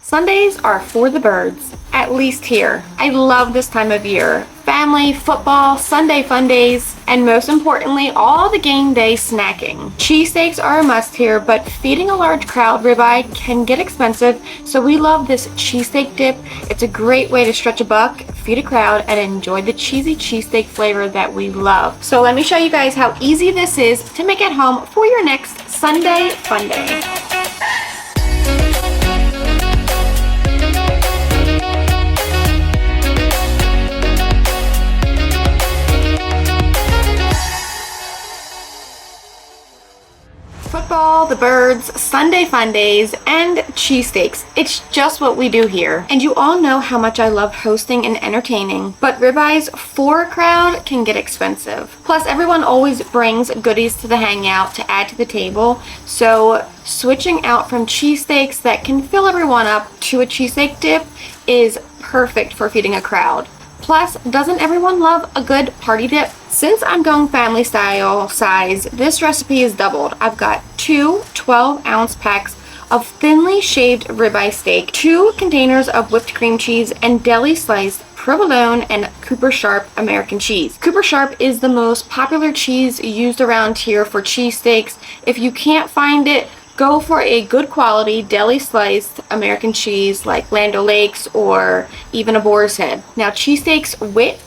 Sundays are for the birds, at least here. I love this time of year. Family, football, Sunday fun days, and most importantly, all the game day snacking. Cheesesteaks are a must here, but feeding a large crowd ribeye can get expensive, so we love this cheesesteak dip. It's a great way to stretch a buck, feed a crowd, and enjoy the cheesy cheesesteak flavor that we love. So let me show you guys how easy this is to make at home for your next Sunday fun day. Football, the birds, Sunday fun days, and cheesesteaks. It's just what we do here. And you all know how much I love hosting and entertaining, but ribeyes for a crowd can get expensive. Plus, everyone always brings goodies to the hangout to add to the table, so switching out from cheesesteaks that can fill everyone up to a cheesesteak dip is perfect for feeding a crowd. Plus, doesn't everyone love a good party dip? Since I'm going family style size, this recipe is doubled. I've got two 12-ounce packs of thinly shaved ribeye steak, 2 containers of whipped cream cheese, and deli sliced provolone and Cooper Sharp American cheese. Cooper Sharp is the most popular cheese used around here for cheesesteaks. If you can't find it, go for a good quality deli sliced American cheese like Land O'Lakes or even a Boar's Head. Now, cheesesteaks with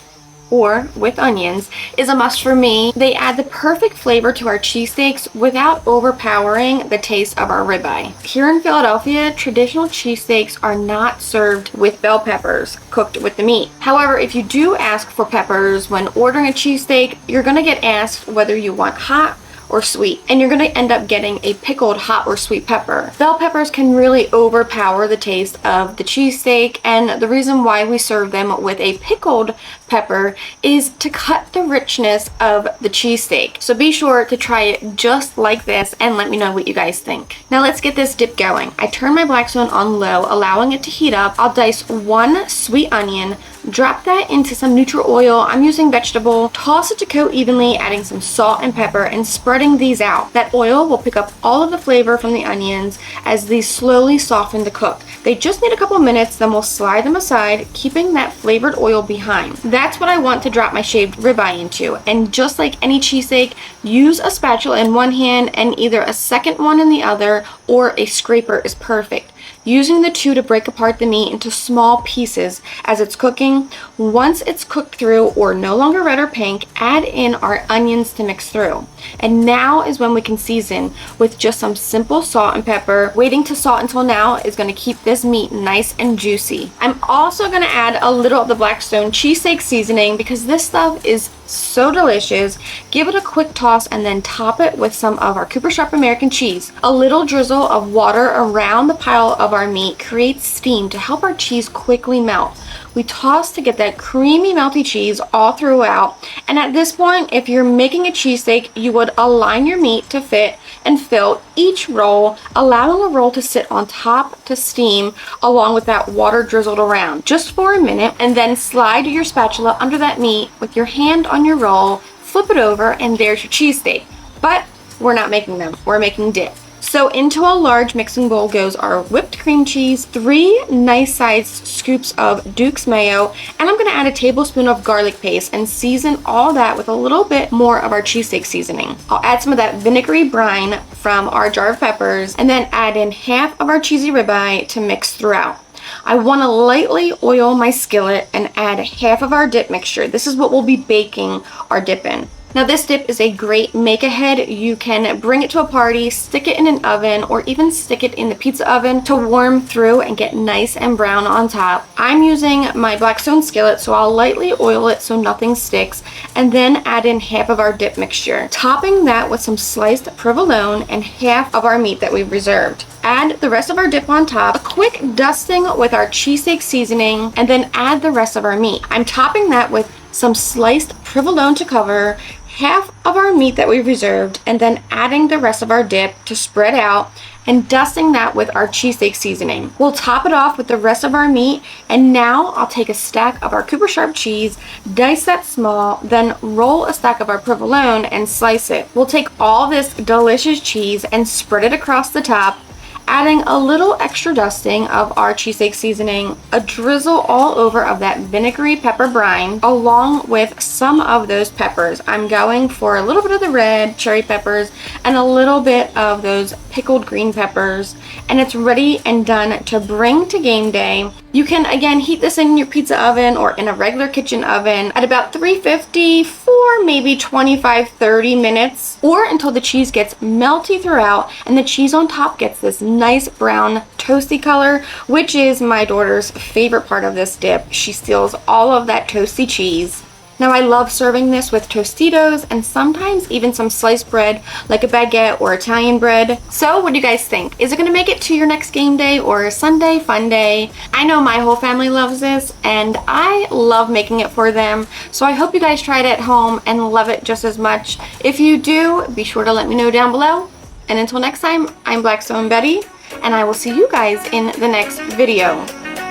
onions is a must for me. They add the perfect flavor to our cheesesteaks without overpowering the taste of our ribeye. Here in Philadelphia, traditional cheesesteaks are not served with bell peppers cooked with the meat. However, if you do ask for peppers when ordering a cheesesteak, you're gonna get asked whether you want hot or sweet, and you're going to end up getting a pickled hot or sweet pepper. Bell peppers can really overpower the taste of the cheesesteak, and the reason why we serve them with a pickled pepper is to cut the richness of the cheesesteak. So be sure to try it just like this and let me know what you guys think. Now let's get this dip going. I turn my Blackstone on low, allowing it to heat up. I'll dice 1 sweet onion, drop that into some neutral oil. I'm using vegetable. Toss it to coat evenly, adding some salt and pepper and spreading these out. That oil will pick up all of the flavor from the onions as these slowly soften to cook. They just need a couple minutes, then we'll slide them aside, keeping that flavored oil behind. That's what I want to drop my shaved ribeye into. And just like any cheesesteak, use a spatula in one hand and either a second one in the other, or a scraper is perfect. Using the two to break apart the meat into small pieces as it's cooking. Once it's cooked through or no longer red or pink, add in our onions to mix through. And now is when we can season with just some simple salt and pepper. Waiting to salt until now is going to keep this meat nice and juicy. I'm also going to add a little of the Blackstone Cheesesteak seasoning because this stuff is so delicious. Give it a quick toss and then top it with some of our Cooper Sharp American cheese. A little drizzle of water around the pile of our meat creates steam to help our cheese quickly melt. We toss to get that creamy melty cheese all throughout, and at this point, if you're making a cheesesteak, you would align your meat to fit and fill each roll, allowing a roll to sit on top to steam along with that water drizzled around just for a minute, and then slide your spatula under that meat with your hand on your roll, flip it over, and there's your cheesesteak. But we're not making them, we're making dip. So into a large mixing bowl goes our whipped cream cheese, 3 nice sized scoops of Duke's mayo, and I'm going to add a tablespoon of garlic paste and season all that with a little bit more of our cheesesteak seasoning. I'll add some of that vinegary brine from our jar of peppers and then add in half of our cheesy ribeye to mix throughout. I want to lightly oil my skillet and add half of our dip mixture. This is what we'll be baking our dip in. Now this dip is a great make-ahead. You can bring it to a party, stick it in an oven, or even stick it in the pizza oven to warm through and get nice and brown on top. I'm using my Blackstone skillet, so I'll lightly oil it so nothing sticks, and then add in half of our dip mixture. Topping that with some sliced provolone and half of our meat that we've reserved. Add the rest of our dip on top, a quick dusting with our cheesesteak seasoning, and then add the rest of our meat. I'm topping that with some sliced provolone to cover, half of our meat that we've reserved, and then adding the rest of our dip to spread out and dusting that with our cheesesteak seasoning. We'll top it off with the rest of our meat, and now I'll take a stack of our Cooper Sharp cheese, dice that small, then roll a stack of our provolone and slice it. We'll take all this delicious cheese and spread it across the top, adding a little extra dusting of our cheesesteak seasoning, a drizzle all over of that vinegary pepper brine, along with some of those peppers. I'm going for a little bit of the red cherry peppers and a little bit of those pickled green peppers, and it's ready and done to bring to game day. You can again heat this in your pizza oven or in a regular kitchen oven at about 350 for maybe 25-30 minutes, or until the cheese gets melty throughout and the cheese on top gets this nice brown toasty color, which is my daughter's favorite part of this dip. She steals all of that toasty cheese. Now I love serving this with Tostitos and sometimes even some sliced bread like a baguette or Italian bread. So what do you guys think? Is it going to make it to your next game day or Sunday fun day? I know my whole family loves this and I love making it for them. So I hope you guys try it at home and love it just as much. If you do, be sure to let me know down below. And until next time, I'm Blackstone Betty and I will see you guys in the next video.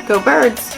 Go Birds!